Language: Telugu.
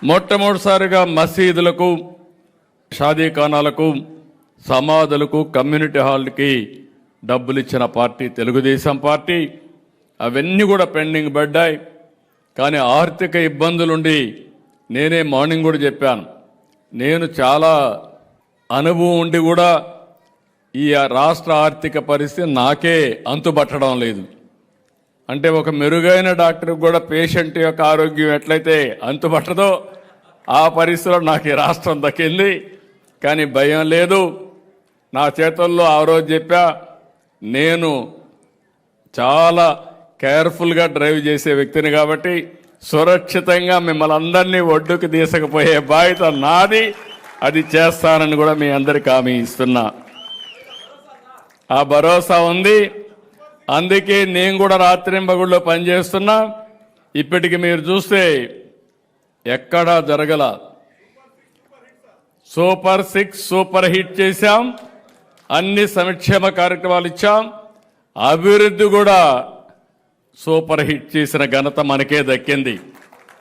మొట్టమొదటిసారిగా మసీదులకు, షాదీఖానాలకు, సమాధులకు, కమ్యూనిటీ హాల్కి డబ్బులు ఇచ్చిన పార్టీ తెలుగుదేశం పార్టీ. అవన్నీ కూడా పెండింగ్ పడ్డాయి. కానీ ఆర్థిక ఇబ్బందులుండి నేనే మార్నింగ్ కూడా చెప్పాను, నేను చాలా అనుభవం ఉండి కూడా ఈ రాష్ట్ర ఆర్థిక పరిస్థితి నాకే అంతుబట్టడం లేదు. అంటే ఒక మెరుగైన డాక్టర్కి కూడా పేషెంట్ యొక్క ఆరోగ్యం ఎట్లయితే అంతుబట్టదో ఆ పరిస్థితిలో నాకు ఈ రాష్ట్రం దక్కింది. కానీ భయం లేదు. నా చేతుల్లో ఆ రోజు చెప్పా, నేను చాలా కేర్ఫుల్గా డ్రైవ్ చేసే వ్యక్తిని కాబట్టి సురక్షితంగా మిమ్మల్ని అందరినీ ఒడ్డుకు తీసుకుపోయే బాధ్యత నాది. అది చేస్తానని కూడా మీ అందరికీ హామీ ఇస్తున్నా. ఆ భరోసా ఉంది. అందుకే నేను కూడా రాత్రింబగుళ్ళో పనిచేస్తున్నా. ఇప్పటికి మీరు చూస్తే ఎక్కడా జరగల. సూపర్ 6 సూపర్ హిట్ చేశాం. అన్ని సంక్షేమ కార్యక్రమాలు ఇచ్చాం. అభివృద్ధి కూడా సూపర్ హిట్ చేసిన ఘనత మనకే దక్కింది.